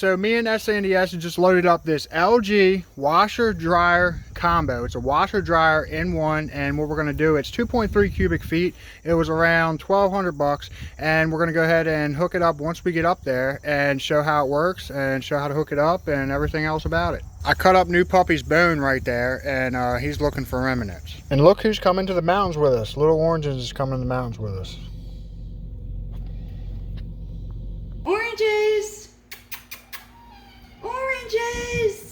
so me and SNDS just loaded up this LG washer dryer combo. It's a washer dryer in one, and what we're going to do, it's 2.3 cubic feet. It was around 1,200 bucks, and we're going to go ahead and hook it up once we get up there and show how it works and show how to hook it up and everything else about it. I cut up New Puppy's bone right there, and he's looking for remnants. And look who's coming to the mountains with us. Little Oranges is coming to the mountains with us. Oranges! Oranges!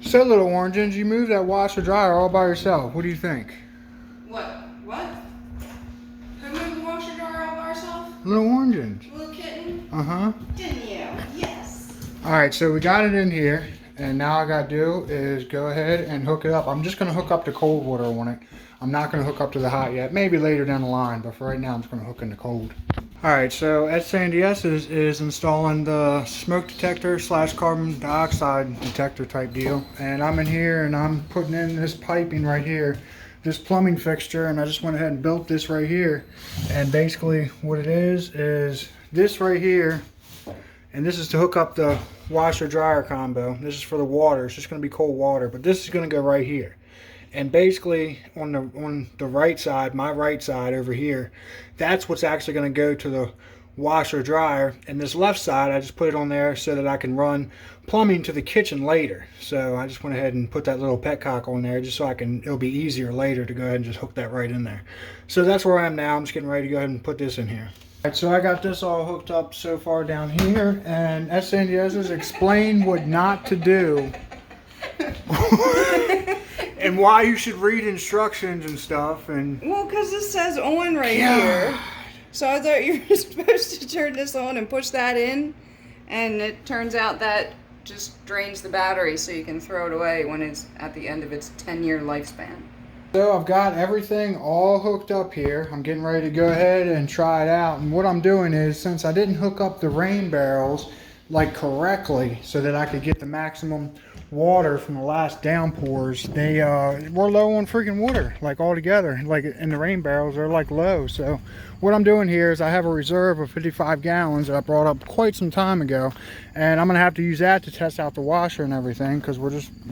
So, Little Oranges, you moved that washer dryer all by yourself. What do you think? What? Who moved the washer dryer all by herself? Little Oranges. Little kitten? Uh-huh. Didn't you? Yes. Alright, so we got it in here, and now all I gotta do is go ahead and hook it up. I'm just gonna hook up to cold water on it. I'm not gonna hook up to the hot yet. Maybe later down the line, but for right now I'm just gonna hook into cold. Alright, so SNDS is installing the smoke detector / carbon dioxide detector type deal. And I'm in here and I'm putting in this piping right here, this plumbing fixture, and I just went ahead and built this right here. And basically what it is this right here, and this is to hook up the washer dryer combo. This is for the water. It's just going to be cold water, but this is going to go right here. And basically on the right side, my right side over here, that's what's actually going to go to the washer dryer. And this left side, I just put it on there so that I can run plumbing to the kitchen later. So I just went ahead and put that little petcock on there just so it'll be easier later to go ahead and just hook that right in there. So that's where I am now. I'm just getting ready to go ahead and put this in here. Alright, so I got this all hooked up so far down here, and SNDS has explained what not to do. And why you should read instructions and stuff. And Well, because this says on right here. So I thought you were supposed to turn this on and push that in. And it turns out that just drains the battery so you can throw it away when it's at the end of its 10-year lifespan. So I've got everything all hooked up here. I'm getting ready to go ahead and try it out. And what I'm doing is, since I didn't hook up the rain barrels like correctly so that I could get the maximum water from the last downpours, we're low on freaking water, like altogether. Like in the rain barrels, they're like low. So what I'm doing here is I have a reserve of 55 gallons that I brought up quite some time ago, and I'm gonna have to use that to test out the washer and everything because we're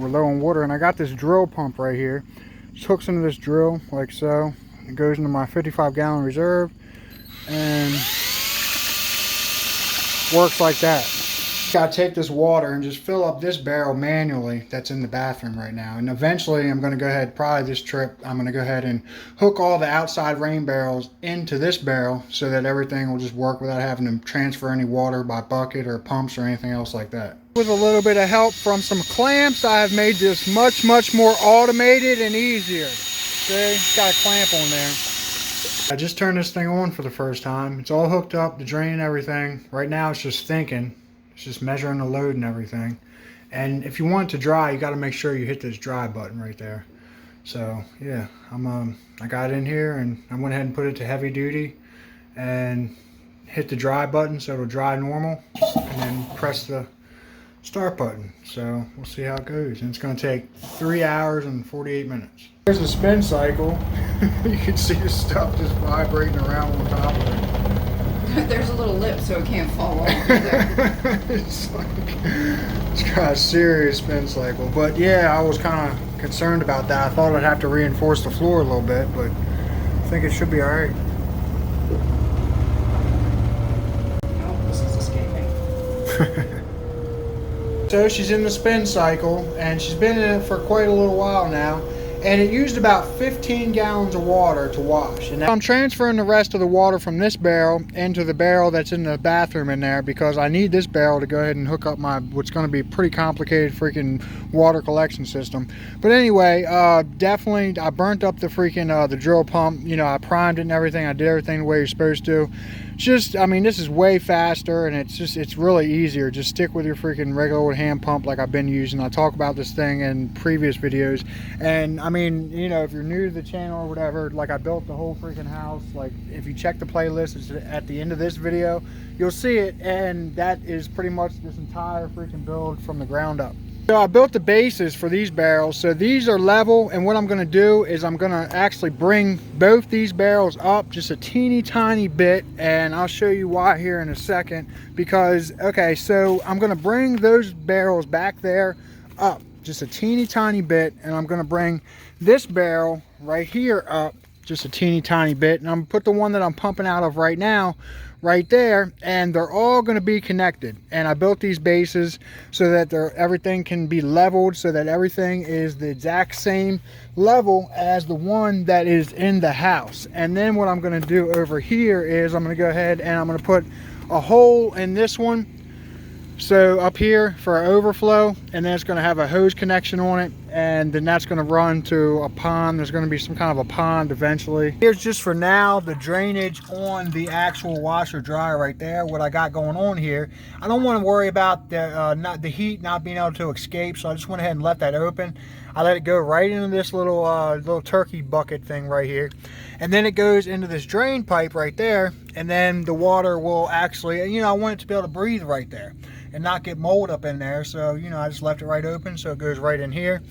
low on water. And I got this drill pump right here. Just hooks into this drill like so. It goes into my 55 gallon reserve and works like that. Gotta take this water and just fill up this barrel manually that's in the bathroom right now. And eventually I'm gonna go ahead, probably this trip, I'm gonna go ahead and hook all the outside rain barrels into this barrel so that everything will just work without having to transfer any water by bucket or pumps or anything else like that. With a little bit of help from some clamps, I have made this much more automated and easier. See, it's got a clamp on there. I just turned this thing on for the first time. It's all hooked up, the drain and everything. Right now it's just thinking. It's just measuring the load and everything. And if you want it to dry, you got to make sure you hit this dry button right there. So yeah, I got it in here and I went ahead and put it to heavy duty and hit the dry button so it'll dry normal, and then press the start button. So we'll see how it goes. And it's going to take 3 hours and 48 minutes. There's a spin cycle. You can see the stuff just vibrating around on top of it. There's a little lip so it can't fall off. it's got a serious spin cycle. But yeah, I was kind of concerned about that. I thought I'd have to reinforce the floor a little bit, but I think it should be alright. Oh, this is escaping. So she's in the spin cycle, and she's been in it for quite a little while now. and it used about 15 gallons of water to wash. And I'm transferring the rest of the water from this barrel into the barrel that's in the bathroom in there, because I need this barrel to go ahead and hook up my what's going to be a pretty complicated freaking water collection system. But anyway, definitely I burnt up the freaking the drill pump. You know, I primed it and everything. I did everything the way you're supposed to. Just, I mean, this is way faster, and it's really easier. Just stick with your freaking regular old hand pump like I've been using. I talk about this thing in previous videos. And I mean, you know, if you're new to the channel or whatever, like I built the whole freaking house. Like if you check the playlist, it's at the end of this video, you'll see it. And that is pretty much this entire freaking build from the ground up. So I built the bases for these barrels, so these are level, and what I'm going to do is I'm going to actually bring both these barrels up just a teeny tiny bit, and I'll show you why here in a second. Because, okay, so I'm going to bring those barrels back there up just a teeny tiny bit, and I'm going to bring this barrel right here up just a teeny tiny bit, and I'm going to put the one that I'm pumping out of right now right there, and they're all going to be connected. And I built these bases so that everything can be leveled, so that everything is the exact same level as the one that is in the house. And then what I'm going to do over here is I'm going to go ahead and I'm going to put a hole in this one, so up here for overflow, and then it's going to have a hose connection on it, and then that's going to run to a pond. There's going to be some kind of a pond eventually. Here's just for now the drainage on the actual washer dryer right there, what I got going on here. I don't want to worry about the heat not being able to escape, so I just went ahead and let that open. I let it go right into this little turkey bucket thing right here, and then it goes into this drain pipe right there, and then the water will actually, you know, I want it to be able to breathe right there and not get mold up in there. So, you know, I just left it right open, so it goes right in here,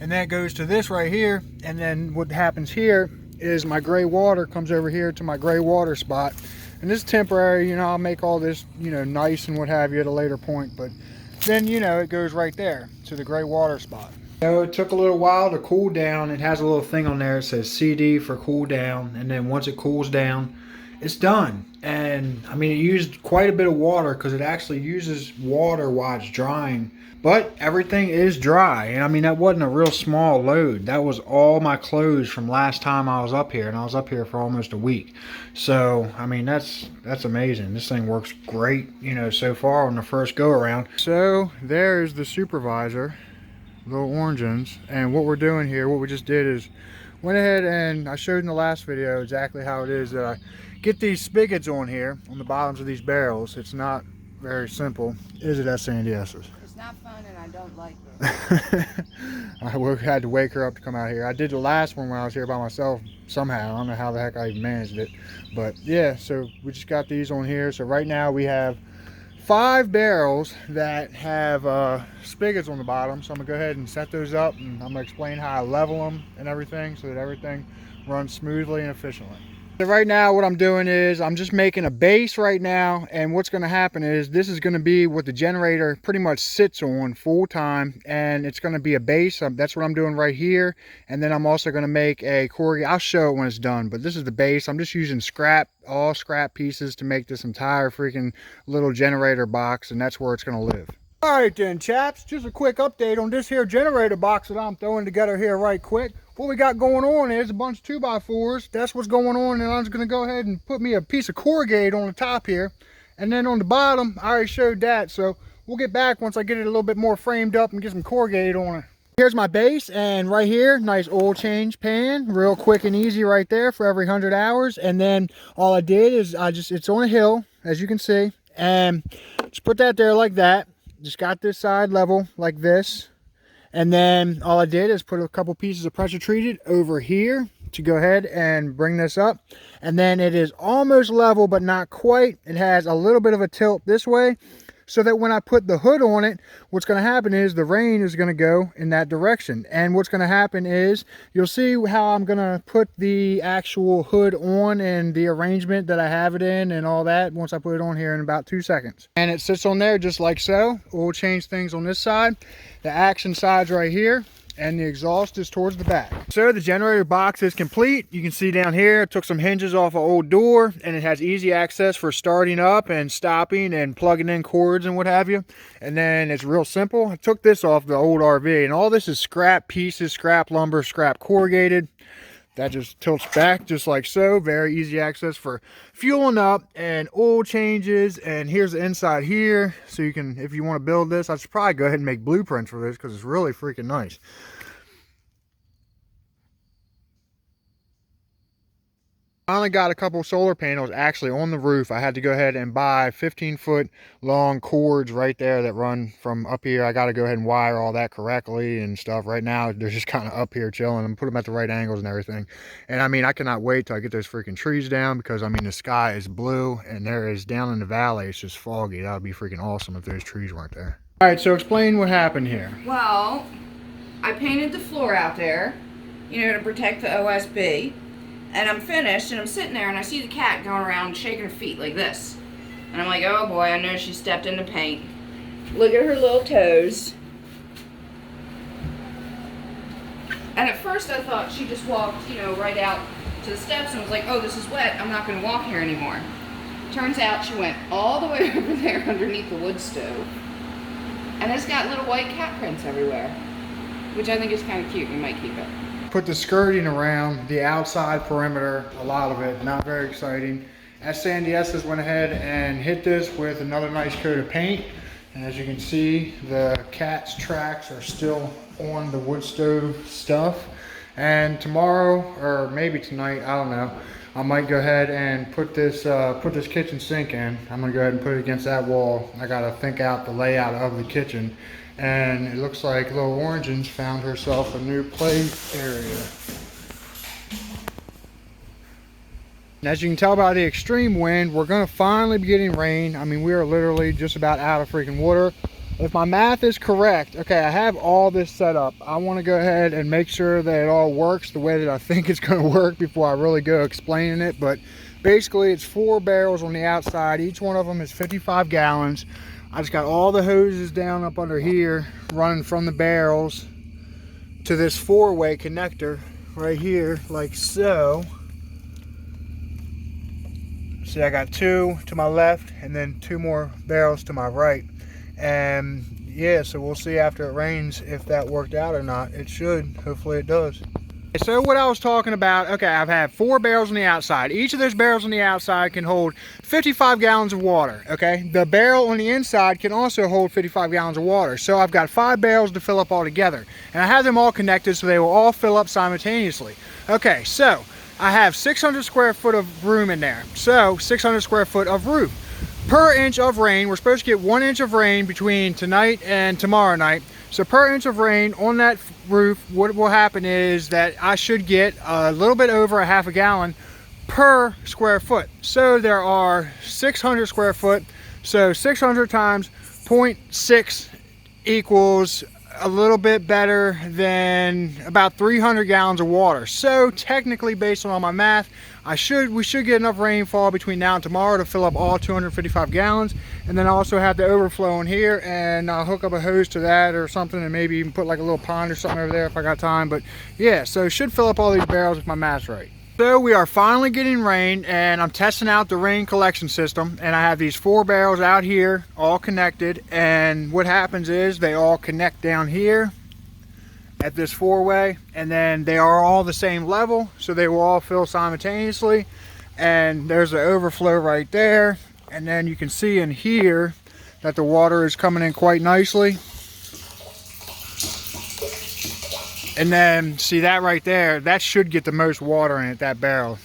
and then it goes to this right here. And then what happens here is my gray water comes over here to my gray water spot, and this is temporary. You know, I'll make all this, you know, nice and what have you at a later point, but then, you know, it goes right there to the gray water spot. So it took a little while to cool down. It has a little thing on there, it says CD for cool down, and then once it cools down, it's done. And I mean, it used quite a bit of water, because it actually uses water while it's drying, but everything is dry. And I mean, that wasn't a real small load. That was all my clothes from last time I was up here, and I was up here for almost a week. So I mean, that's amazing. This thing works great, you know, so far on the first go around. So there's the supervisor, little orange ones. And what we're doing here, what we just did is went ahead and I showed in the last video exactly how it is that I get these spigots on here on the bottoms of these barrels. It's not very simple, is it, Sandy Esses? It's not fun, and I don't like it. I had to wake her up to come out here. I did the last one when I was here by myself somehow. I don't know how the heck I even managed it, but yeah, so we just got these on here. So right now we have 5 barrels that have spigots on the bottom. So I'm gonna go ahead and set those up, and I'm gonna explain how I level them and everything so that everything runs smoothly and efficiently. So right now what I'm doing is I'm just making a base right now, and what's going to happen is this is going to be what the generator pretty much sits on full time, and it's going to be a base. That's what I'm doing right here. And then I'm also going to make a corrugated, I'll show it when it's done, but this is the base. I'm just using all scrap pieces to make this entire freaking little generator box, and that's where it's going to live. Alright then, chaps, just a quick update on this here generator box that I'm throwing together here right quick. What we got going on is a bunch of 2x4s. That's what's going on, and I'm just going to go ahead and put me a piece of corrugated on the top here. And then on the bottom, I already showed that, so we'll get back once I get it a little bit more framed up and get some corrugated on it. Here's my base, and right here, nice oil change pan, real quick and easy right there for every 100 hours. And then all I did is it's on a hill, as you can see, and just put that there like that. Just got this side level like this, and then all I did is put a couple pieces of pressure treated over here to go ahead and bring this up, and then it is almost level but not quite. It has a little bit of a tilt this way, so that when I put the hood on it, what's going to happen is the rain is going to go in that direction. And what's going to happen is you'll see how I'm going to put the actual hood on and the arrangement that I have it in and all that once I put it on here in about 2 seconds. And it sits on there just like so. We'll change things on this side. The action side's right here. and the exhaust is towards the back. So the generator box is complete. You can see down here, it took some hinges off an old door, and it has easy access for starting up and stopping and plugging in cords and what have you. And then it's real simple. I took this off the old RV, and all this is scrap pieces, scrap lumber, scrap corrugated. That just tilts back just like so. Very easy access for fueling up and oil changes. And here's the inside here. So you can, if you want to build this, I should probably go ahead and make blueprints for this because it's really freaking nice. Finally got a couple solar panels actually on the roof. I had to go ahead and buy 15-foot long cords right there that run from up here. I got to go ahead and wire all that correctly and stuff. Right now they're just kind of up here chilling and put them at the right angles and everything. And I mean, I cannot wait till I get those freaking trees down, because I mean the sky is blue and there is down in the valley, it's just foggy. That would be freaking awesome if those trees weren't there. All right, so explain what happened here. Well, I painted the floor out there, you know, to protect the OSB. And I'm finished, and I'm sitting there, and I see the cat going around shaking her feet like this. And I'm like, oh boy, I know she stepped in the paint. Look at her little toes. And at first I thought she just walked, you know, right out to the steps and was like, oh, this is wet, I'm not going to walk here anymore. Turns out she went all the way over there underneath the wood stove. And it's got little white cat prints everywhere, which I think is kind of cute. We might keep it. Put the skirting around the outside perimeter, a lot of it, not very exciting. As Sandy Estes went ahead and hit this with another nice coat of paint. And as you can see, the cat's tracks are still on the wood stove stuff. And tomorrow, or maybe tonight, I don't know, I might go ahead and put this kitchen sink in. I'm gonna go ahead and put it against that wall. I gotta think out the layout of the kitchen. And it looks like Little Orange's found herself a new play area. And as you can tell by the extreme wind, we're going to finally be getting rain. I mean, we are literally just about out of freaking water. If my math is correct, okay, I have all this set up. I want to go ahead and make sure that it all works the way that I think it's going to work before I really go explaining it. But basically, it's 4 barrels on the outside. Each one of them is 55 gallons. I just got all the hoses down up under here, running from the barrels to this 4-way connector right here, like so. See, I got 2 to my left and then 2 more barrels to my right. And yeah, so we'll see after it rains if that worked out or not. It should. Hopefully it does. So what I was talking about, okay, I've had 4 barrels on the outside. Each of those barrels on the outside can hold 55 gallons of water, okay? The barrel on the inside can also hold 55 gallons of water. So I've got 5 barrels to fill up all together. And I have them all connected so they will all fill up simultaneously. Okay, so I have 600 square foot of room in there. So 600 square foot of roof. Per inch of rain, we're supposed to get 1 inch of rain between tonight and tomorrow night. So per inch of rain on that roof, what will happen is that I should get a little bit over a half a gallon per square foot. So there are 600 square foot. So 600 times 0.6 equals a little bit better than about 300 gallons of water. So technically, based on all my math, we should get enough rainfall between now and tomorrow to fill up all 255 gallons. And then I also have the overflow in here, and I'll hook up a hose to that or something, and maybe even put like a little pond or something over there if I got time. But yeah, so it should fill up all these barrels if my math's right. So we are finally getting rain, and I'm testing out the rain collection system, and I have these 4 barrels out here all connected. And what happens is they all connect down here at this 4-way, and then they are all the same level, so they will all fill simultaneously. And there's the overflow right there, and then you can see in here that the water is coming in quite nicely. And then see that right there, that should get the most water in it, that barrel,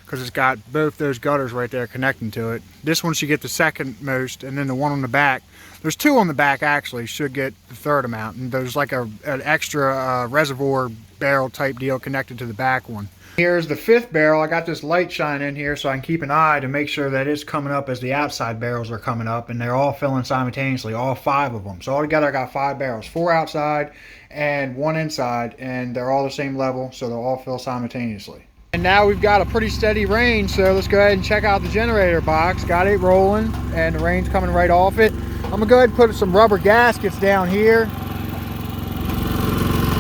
because it's got both those gutters right there connecting to it. This one should get the second most, and then the one on the back, there's 2 on the back actually, should get the 3rd amount. And there's like an extra reservoir barrel type deal connected to the back one. Here's the 5th barrel. I got this light shine in here so I can keep an eye to make sure that it's coming up as the outside barrels are coming up, and they're all filling simultaneously, all 5 of them. So altogether I got 5 barrels, 4 outside and 1 inside, and they're all the same level, so they'll all fill simultaneously. And now we've got a pretty steady rain, so let's go ahead and check out the generator box. Got it rolling, and the rain's coming right off it. I'm gonna go ahead and put some rubber gaskets down here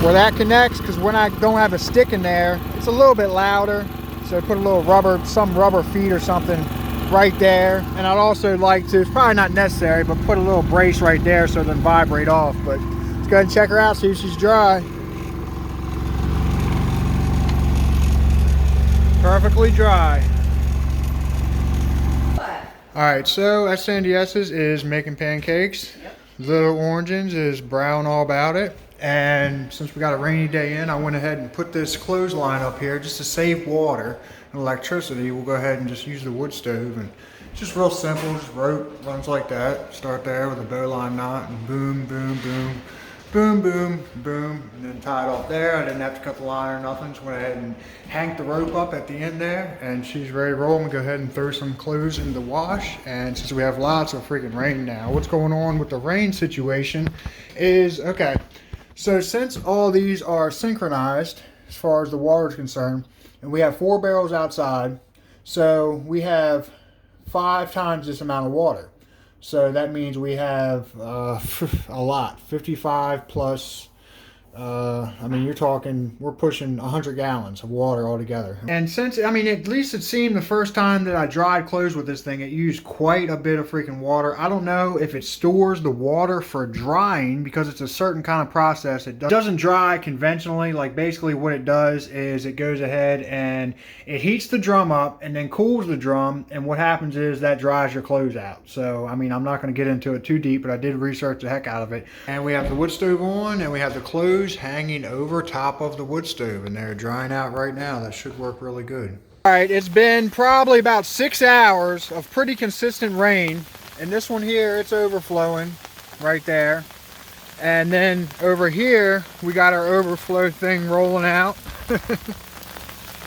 where that connects, because when I don't have a stick in there, it's a little bit louder. So put a little rubber, some rubber feet or something right there. And I'd also like to, it's probably not necessary, but put a little brace right there so it doesn't vibrate off. But let's go ahead and check her out, see if she's dry. Perfectly dry. All right, so at Sandy S's is making pancakes. Yep. Little Oranges is brown all about it. And since we got a rainy day in, I went ahead and put this clothesline up here just to save water and electricity. We'll go ahead and just use the wood stove, and it's just real simple. Just rope runs like that. Start there with a bowline knot, and boom, boom, boom, boom, boom, boom, and then tie it off there. I didn't have to cut the line or nothing. Just went ahead and hang the rope up at the end there, and she's ready to roll. I'm gonna go ahead and throw some clothes in the wash. And since we have lots of freaking rain now, what's going on with the rain situation is, okay, so since all these are synchronized as far as the water is concerned, and we have 4 barrels outside, so we have 5 times this amount of water. So that means we have a lot, 55 plus, I mean, you're talking, we're pushing 100 gallons of water altogether. And since, I mean, at least it seemed the first time that I dried clothes with this thing, it used quite a bit of freaking water. I don't know if it stores the water for drying, because it's a certain kind of process. It doesn't dry conventionally. Like, basically what it does is it goes ahead and it heats the drum up and then cools the drum, and what happens is that dries your clothes out. So, I mean, I'm not going to get into it too deep, but I did research the heck out of it. And we have the wood stove on, and we have the clothes hanging over top of the wood stove, and they're drying out right now. That should work really good. All right, it's been probably about 6 hours of pretty consistent rain, and this one here, it's overflowing right there. And then over here, we got our overflow thing rolling out.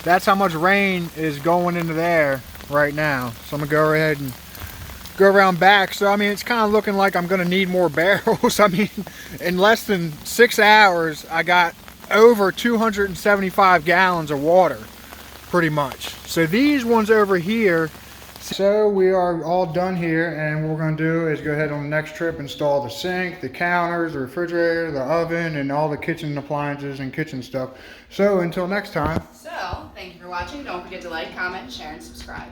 That's how much rain is going into there right now. So I'm gonna go ahead and go around back. So I mean, it's kind of looking like I'm gonna need more barrels. I mean, in less than 6 hours, I got over 275 gallons of water, pretty much. So these ones over here, so we are all done here, and what we're going to do is go ahead on the next trip, install the sink, the counters, the refrigerator, the oven, and all the kitchen appliances and kitchen stuff. So until next time. So, thank you for watching. Don't forget to like, comment, share, and subscribe.